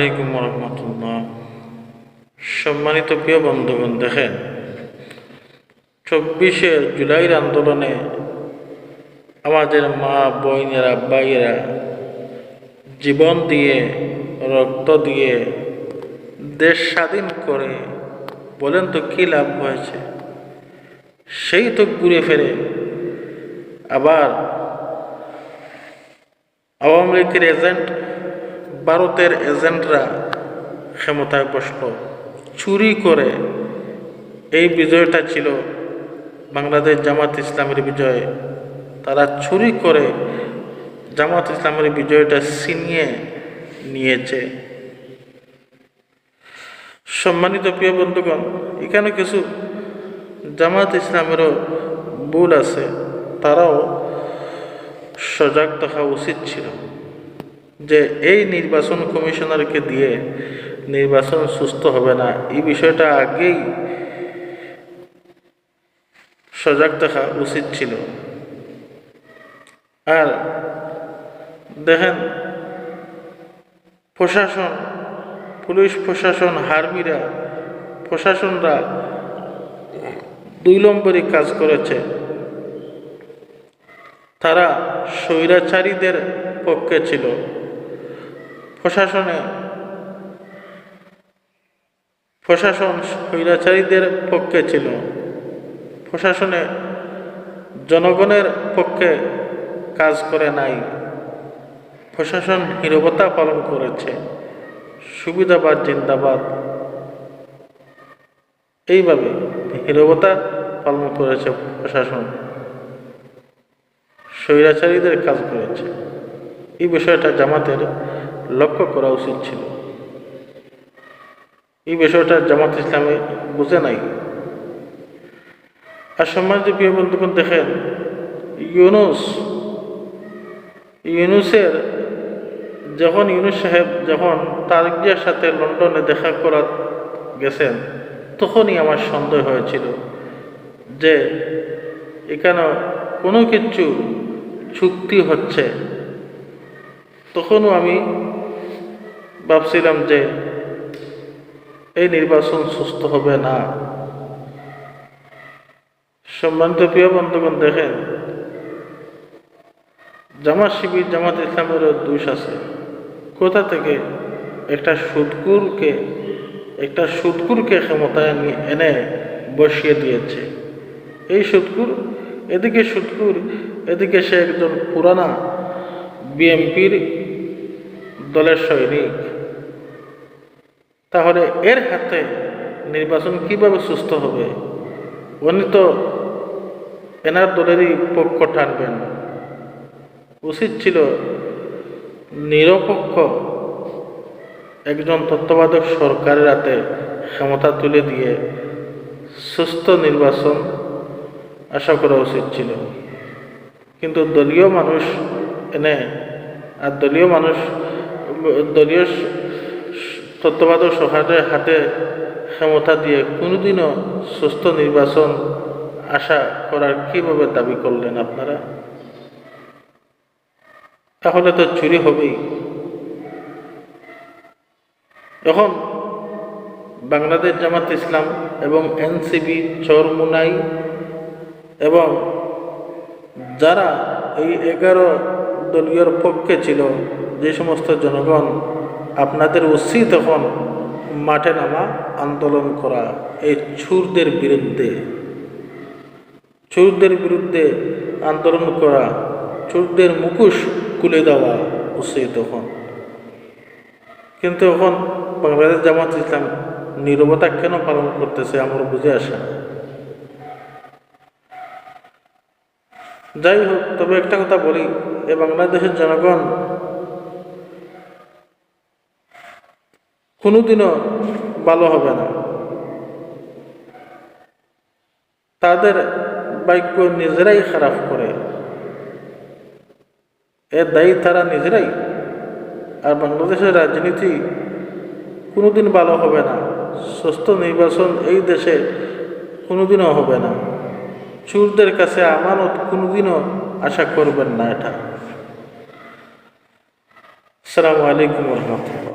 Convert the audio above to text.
আলাইকুম রহমতুল্লাহ। সম্মানিত প্রিয় বন্ধুগণ, দেখেন 24শে জুলাইয়ের আন্দোলনে আমাদের মা বোনেরা ভাইয়েরা জীবন দিয়ে রক্ত দিয়ে দেশ স্বাধীন করে বলেন তো কী লাভ হয়েছে? সেই তো ঘুরে ফেরে আবার আওয়ামী লীগের এজেন্ট, ভারতের এজেন্টরা ক্ষমতায় বসল, চুরি করে। এই বিজয়টা ছিল বাংলাদেশ জামাত ইসলামের বিজয়। তারা চুরি করে জামাত ইসলামের বিজয়টা ছিনিয়ে নিয়েছে। সম্মানিত প্রিয় বন্ধুগণ, এখানে কিছু জামাত ইসলামেরও ভুল আছে, তারাও সজাগ থাকা উচিত ছিল যে এই নির্বাচন কমিশনারকে দিয়ে নির্বাচন সুস্থ হবে না, এই বিষয়টা আগেই সজাগ থাকা উচিত ছিল। আর দেখেন, প্রশাসন, পুলিশ প্রশাসন, আর্মিরা, প্রশাসনরা 2 নম্বরই কাজ করেছে। তারা স্বৈরাচারীদের পক্ষে ছিল। প্রশাসন স্বৈরাচারীদের পক্ষে ছিল। প্রশাসনে জনগণের পক্ষে কাজ করে নাই। প্রশাসন নীরবতা পালন করেছে। সুবিধাবাদ জিন্দাবাদ, এইভাবে নীরবতা পালন করেছে প্রশাসন, স্বৈরাচারীদের কাজ করেছে। এই বিষয়টা জামাতের লক্ষ্য করা উচিত ছিল। এই বিষয়টা জামাত ইসলামে বুঝে নাই। আর সম্মানিত প্রিয় বন্ধুগণ, দেখেন ইউনুসের যখন ইউনুস সাহেব যখন তারেক জিয়ার সাথে লন্ডনে দেখা করা গেছেন, তখনই আমার সন্দেহ হয়েছিল যে এখানে কোনো কিছু চুক্তি হচ্ছে। তখনও আমি ভাবছিলাম যে এই নির্বাচন সুস্থ হবে না। সম্মানিত প্রিয় বন্ধুগণ, দেখেন জামাত শিবির, জামাত ইসলামেরও দোষ আছে। কোথা থেকে একটা সুদকুরকে ক্ষমতায় এনে বসিয়ে দিয়েছে। এই সুদকুর, এদিকে সে একজন পুরানা বিএনপির দলের সৈনিক। তাহলে এর হাতে নির্বাচন কিভাবে সুস্থ হবে? উনি তো এনার দলেরই পক্ষ টানবেন। উচিত ছিল নিরপেক্ষ একজন তত্ত্বাবধায়ক সরকারের হাতে ক্ষমতা তুলে দিয়ে সুস্থ নির্বাচন আশা করা উচিত ছিল। কিন্তু দলীয় তত্ত্বাবধায়ক সরকারের হাতে ক্ষমতা দিয়ে কোনোদিনও সুস্থ নির্বাচন আশা করার কিভাবে দাবি করলেন আপনারা? তাহলে তো চুরি হবেই। এখন বাংলাদেশ জামাত ইসলাম এবং এনসিপি, চরমুনাই এবং যারা এই 11 দলীয় পক্ষে ছিল, যে সমস্ত জনগণ, আপনাদের উচিত এখন মাঠে নামা, আন্দোলন করা, এই চোরদের বিরুদ্ধে আন্দোলন করা, চোরদের মুখোশ খুলে দেওয়া উচিত তখন। কিন্তু এখন বাংলাদেশ জামাত ইসলাম নীরবতা কেন পালন করতেছে আমার বুঝে আসে না। যাই হোক, তবে একটা কথা বলি, এ বাংলাদেশের জনগণ কোনোদিনও ভালো হবে না। তাদের ভাগ্য নিজেরাই খারাপ করে, এর দায়ী তারা নিজেরাই। আর বাংলাদেশের রাজনীতি কোনোদিন ভালো হবে না। সুস্থ নির্বাচন এই দেশে কোনোদিনও হবে না। চোরদের কাছে আমানত কোনোদিনও আশা করবেন না এটা। আসসালামু আলাইকুম রহমতুল্লাহ।